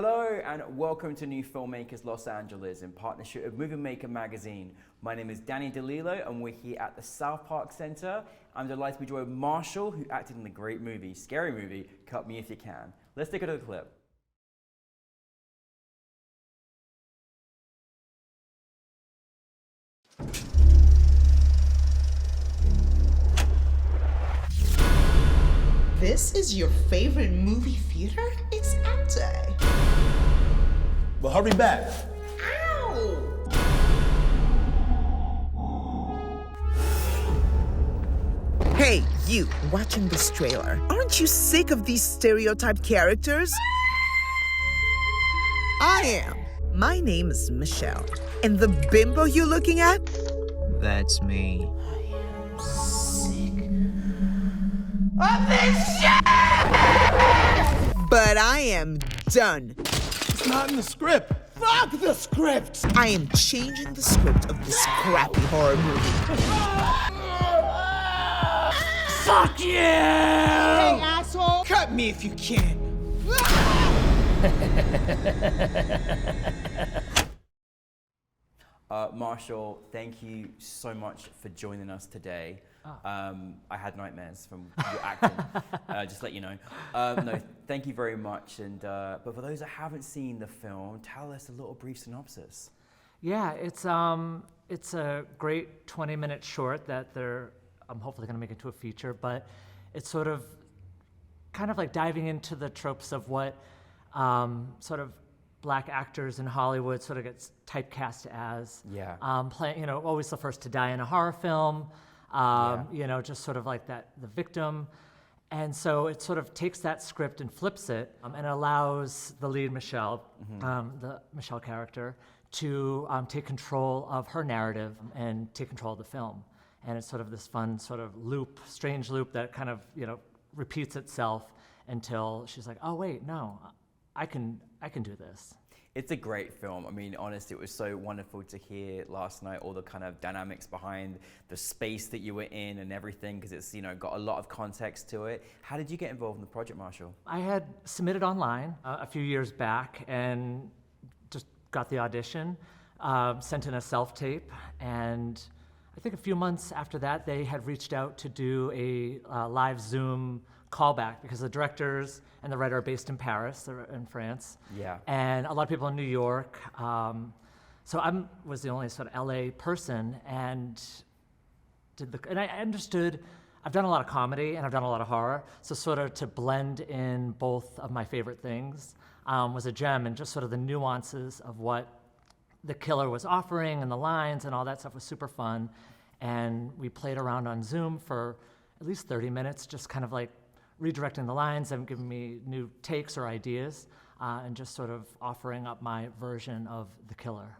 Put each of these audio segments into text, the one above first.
Hello and welcome to New Filmmakers Los Angeles in partnership with Movie Maker magazine. My name is Danny DeLillo and we're here at the South Park Center. I'm delighted to be joined with Marshall, who acted in the great movie, scary movie, Cut Me If You Can. Let's take a look at the clip. This is your favorite movie theater? It's empty. Well, hurry back. Ow! Hey, you, watching this trailer. Aren't you sick of these stereotyped characters? I am. My name is Michelle. And the bimbo you're looking at? That's me. Of this shit! But I am done. It's not in the script. Fuck the script! I am changing the script of this crappy horror movie. Fuck you! Hey, asshole! Cut me if you can. Marshall, thank you so much for joining us today. I had nightmares from your acting, just to let you know. No, thank you very much. And but for those that haven't seen the film, tell us a little brief synopsis. Yeah, it's a great 20-minute short that I'm hopefully going to make into a feature, but it's sort of kind of like diving into the tropes of what sort of Black actors in Hollywood sort of gets typecast as. Yeah. Playing, always the first to die in a horror film. Just sort of like the victim. And so it sort of takes that script and flips it and allows the lead, Michelle, the Michelle character, to take control of her narrative and take control of the film. And it's sort of this fun sort of loop, strange loop that kind of, repeats itself until she's like, oh, wait, no, I can do this. It's a great film. I mean, honestly, it was so wonderful to hear last night all the kind of dynamics behind the space that you were in and everything, because it's, got a lot of context to it. How did you get involved in the project, Marshall? I had submitted online a few years back and just got the audition, sent in a self-tape, and I think a few months after that, they had reached out to do a live Zoom callback because the directors and the writer are based in Paris, they're in France. Yeah. And a lot of people in New York. So I was the only sort of LA person and I understood, I've done a lot of comedy and I've done a lot of horror. So sort of to blend in both of my favorite things was a gem, and just sort of the nuances of what the killer was offering and the lines and all that stuff was super fun. And we played around on Zoom for at least 30 minutes, just kind of like redirecting the lines and giving me new takes or ideas, and just sort of offering up my version of the killer.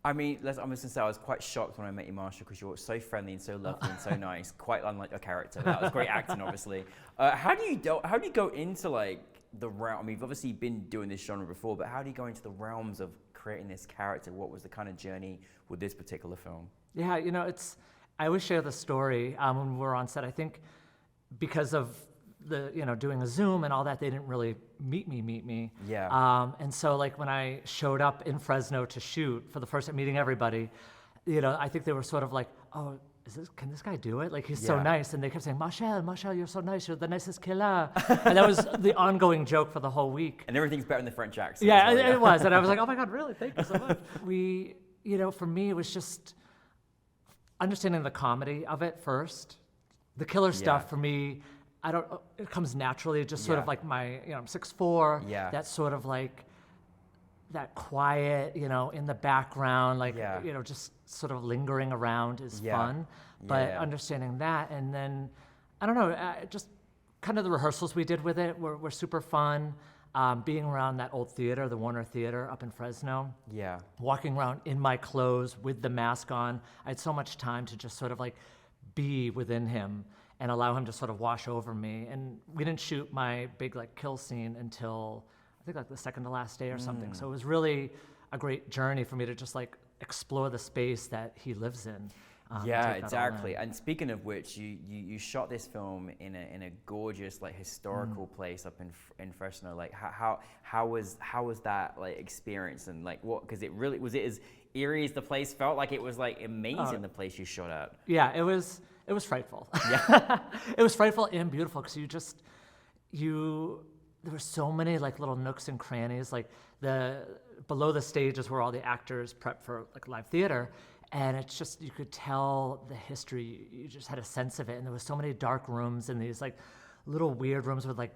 I mean, I'm just gonna say I was quite shocked when I met you, Marshall, because you were so friendly and so lovely and so nice, quite unlike your character. That was great acting, obviously. How do you go into like the realm? I mean, you've obviously been doing this genre before, but how do you go into the realms of creating this character? What was the kind of journey with this particular film? Yeah, I always share the story when we're on set. I think because of the doing a Zoom and all that, they didn't really meet me. Yeah. And so like when I showed up in Fresno to shoot for the first time, meeting everybody, I think they were sort of like, oh, can this guy do it? Like, he's so nice. And they kept saying, Marshall, you're so nice. You're the nicest killer. And that was the ongoing joke for the whole week. And everything's better in the French accent. Yeah, it was. And I was like, oh my God, really? Thank you so much. For me, it was just understanding the comedy of it first. The killer stuff for me, it comes naturally, just sort of like I'm 6'4", that sort of like, that quiet, in the background, like, just sort of lingering around is fun. But understanding that, and then, I don't know, just kind of the rehearsals we did with it were super fun. Being around that old theater, the Warner Theater up in Fresno. Yeah. Walking around in my clothes with the mask on. I had so much time to just sort of like be within him and allow him to sort of wash over me. And we didn't shoot my big like kill scene until I think like the second to last day or something. So it was really a great journey for me to just like explore the space that he lives in. Yeah, take that all exactly. in. And speaking of which, you shot this film in a gorgeous like historical place up in Fresno. Like how was that like experience, and like what, because was it as eerie as the place felt? Like it was like amazing, the place you shot at. Yeah, it was frightful. Yeah. It was frightful and beautiful because there were so many like little nooks and crannies. Like below the stage is where all the actors prep for like live theater. And it's just, you could tell the history, you just had a sense of it. And there was so many dark rooms and these like little weird rooms with like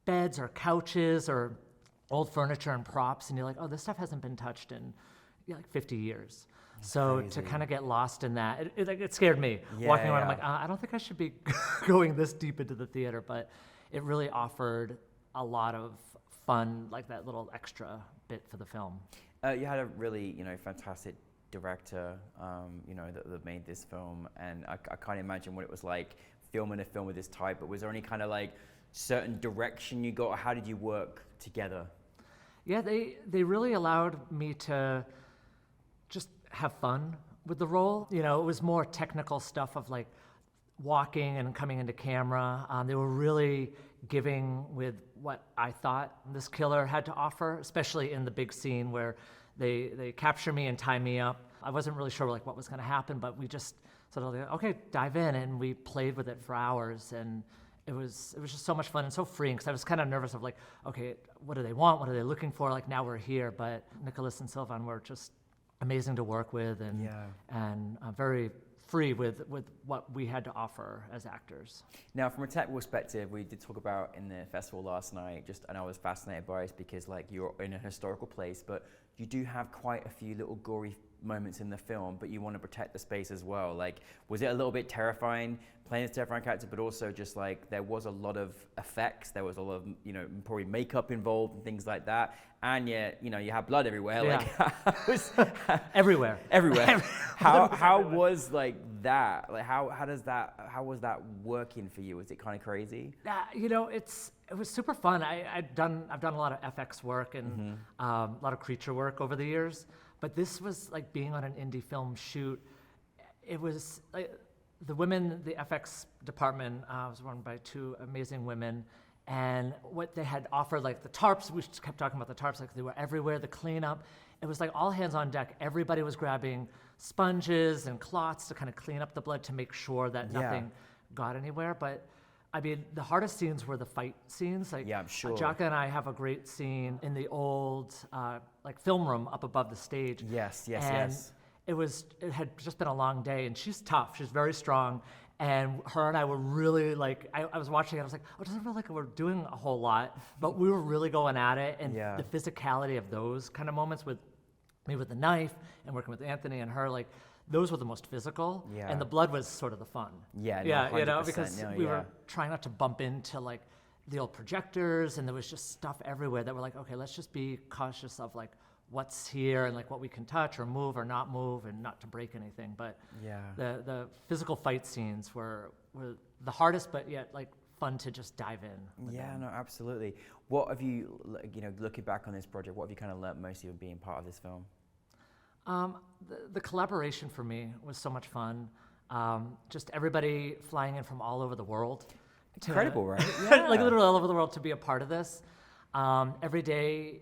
beds or couches or old furniture and props. And you're like, oh, this stuff hasn't been touched in like 50 years. So crazy. to kind of get lost in that, it scared me. Yeah, Walking around, yeah. I'm like, I don't think I should be going this deep into the theater. But it really offered a lot of fun, like that little extra bit for the film. You had a really, fantastic director, that made this film, and I can't imagine what it was like filming a film of this type. But was there any kind of like certain direction you got, or how did you work together? Yeah, they really allowed me to just have fun with the role. It was more technical stuff of like walking and coming into camera. They were really giving with what I thought this killer had to offer, especially in the big scene where they capture me and tie me up. I wasn't really sure like what was going to happen, but we just sort of like, okay, dive in, and we played with it for hours, and it was just so much fun and so freeing, because I was kind of nervous of like, okay, what do they want? What are they looking for? Like, now we're here. But Nicholas and Sylvan were just amazing to work with, and very free with what we had to offer as actors. Now, from a technical perspective, we did talk about in the festival last night, and I was fascinated by it because like you're in a historical place, but you do have quite a few little gory moments in the film, but you want to protect the space as well. Like, was it a little bit terrifying playing this terrifying character, but also just like there was a lot of effects, there was a lot of probably makeup involved and things like that, and yet you have blood everywhere. Yeah. Like Everywhere. How was like that? Like how was that working for you? Was it kind of crazy? It was super fun. I've done a lot of FX work and a lot of creature work over the years, but this was like being on an indie film shoot. It was like the FX department was run by two amazing women, and what they had offered, like the tarps, we just kept talking about the tarps, like they were everywhere, the cleanup. It was like all hands on deck. Everybody was grabbing sponges and cloths to kind of clean up the blood to make sure that nothing got anywhere. But I mean, the hardest scenes were the fight scenes. Like, yeah, I'm sure. Jaka and I have a great scene in the old like film room up above the stage. Yes. It had just been a long day, and she's tough. She's very strong. And her and I were really like, I was watching it, I was like, oh, it doesn't feel like we're doing a whole lot, but we were really going at it. And the physicality of those kind of moments with me with the knife and working with Anthony and her, like, those were the most physical, and the blood was sort of the fun. Because we were trying not to bump into like the old projectors, and there was just stuff everywhere that we're like, okay, let's just be cautious of like what's here and like what we can touch or move or not move, and not to break anything. But the physical fight scenes were the hardest, but yet like fun to just dive in. Yeah, no, absolutely. What have you, looking back on this project, what have you kind of learned most of being part of this film? The collaboration for me was so much fun. Just everybody flying in from all over the world. Incredible, right? Like literally all over the world to be a part of this. Every day,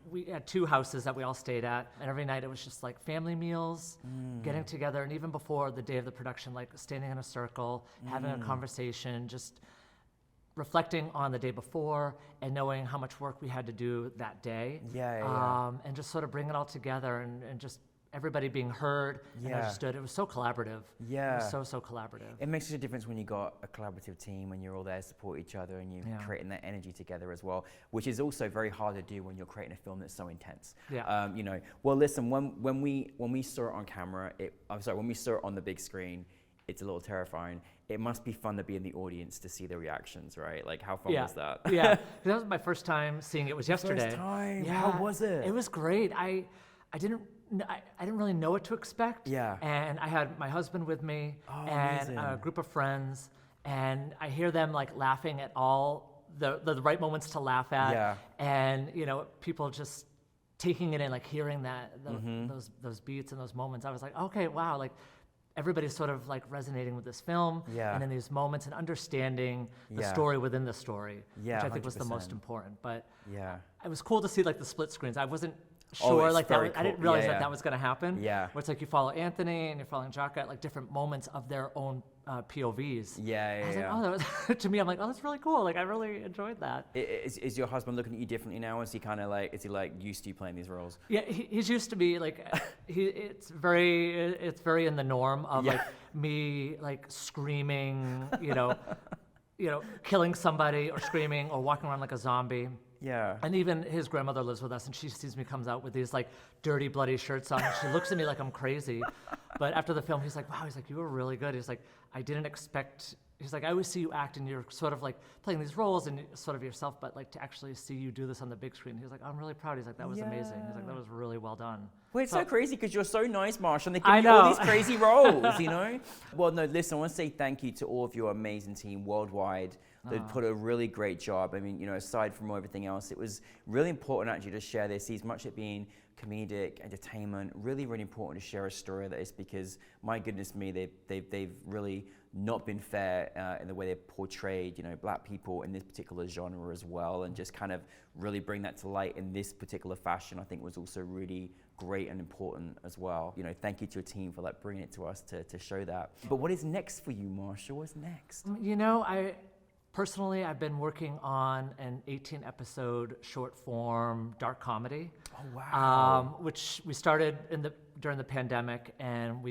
we had 2 houses that we all stayed at, and every night it was just like family meals, getting together, and even before the day of the production, like standing in a circle, having a conversation, just reflecting on the day before and knowing how much work we had to do that day. And just sort of bring it all together and just everybody being heard and understood. It was so collaborative. Yeah. It was so collaborative. It makes such a difference when you got a collaborative team, when you're all there to support each other, and you're creating that energy together as well, which is also very hard to do when you're creating a film that's so intense. Well, listen, when we saw it on camera, when we saw it on the big screen, it's a little terrifying. It must be fun to be in the audience to see the reactions, right? Like, how fun was that? That was my first time seeing it. Was yesterday. First time. Yeah. How was it? It was great. I didn't really know what to expect. Yeah. And I had my husband with me and a group of friends, and I hear them like laughing at all the right moments to laugh at. Yeah. And people just taking it in, like hearing that those beats and those moments. I was like, okay, wow, like everybody's sort of like resonating with this film, Yeah. and in these moments, and understanding the Yeah. story within the story, Yeah, which I think was the most 100%. important. But Yeah. it was cool to see like the split screens. I wasn't Oh, sure it's like that. very I didn't cool. realize Yeah, that yeah. that was going to happen. Yeah. Where it's like you follow Anthony and you're following Jaka at like different moments of their own POVs. Yeah, I was yeah, like, oh, that was to me, I'm like, oh, that's really cool. Like, I really enjoyed that. Is your husband looking at you differently now? Is he kind of like, is he like used to you playing these roles? Yeah, he's used to be like, it's very in the norm of Yeah. like me like screaming, killing somebody or screaming or walking around like a zombie. Yeah. And even his grandmother lives with us, and she sees me comes out with these like dirty, bloody shirts on. And she looks at me like I'm crazy. But after the film, he's like, "Wow," he's like, "You were really good." He's like, "I didn't expect." He's like, "I always see you act, and you're sort of like playing these roles and sort of yourself, but like to actually see you do this on the big screen." He's like, "I'm really proud." He's like, "That was amazing." He's like, "That was really well done." Well, it's so crazy because you're so nice, Marsha, and they give I you all know. these crazy roles, you know? Well, no, listen, I want to say thank you to all of your amazing team worldwide. They put a really great job. I mean, aside from everything else, it was really important actually to share this, as much it being comedic, entertainment, really, really important to share a story like this because, my goodness me, they've really not been fair in the way they've portrayed, black people in this particular genre as well, and just kind of really bring that to light in this particular fashion, I think was also really great and important as well. Thank you to your team for like bringing it to us to show that. But what is next for you, Marsha? What's next? Personally, I've been working on an 18-episode short form dark comedy. Oh wow! Which we started during the pandemic, and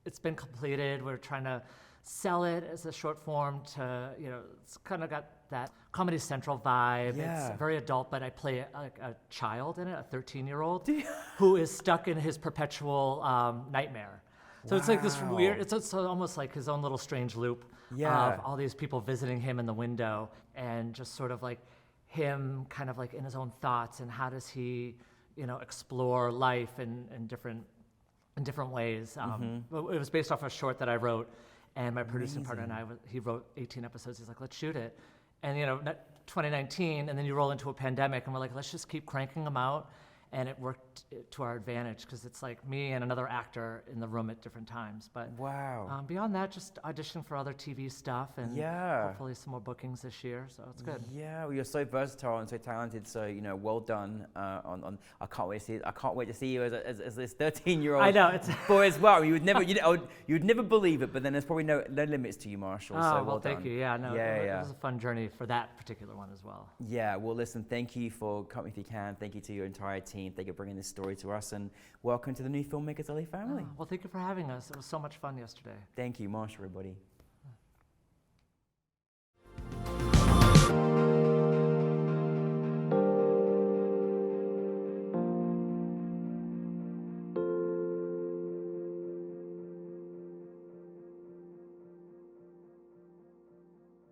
it's been completed. We're trying to sell it as a short form to it's kind of got that Comedy Central vibe. Yeah. It's very adult, but I play a child in it, a 13-year-old, who is stuck in his perpetual nightmare. So it's like this weird, it's almost like his own little strange loop of all these people visiting him in the window, and just sort of like him kind of like in his own thoughts, and how does he, explore life in different ways. It was based off a short that I wrote, and my producing partner and I, he wrote 18 episodes. He's like, let's shoot it. And 2019, and then you roll into a pandemic, and we're like, let's just keep cranking them out. And it worked to our advantage because it's like me and another actor in the room at different times. But wow. Beyond that, just auditioning for other TV stuff, and hopefully some more bookings this year. So it's good. Yeah, well, you're so versatile and so talented. So well done. On I can't wait to see it. I can't wait to see you as this 13-year-old. I know, it's boy as well. You would never believe it. But then there's probably no limits to you, Marshall. Oh, so well, done. thank you. Yeah, no, it was a fun journey for that particular one as well. Yeah, well, listen, thank you for coming if you can. Thank you to your entire team. Thank you for bringing this story to us, and welcome to the new Filmmakers LA family. Well, thank you for having us. It was so much fun yesterday. Thank you, Marshall, everybody.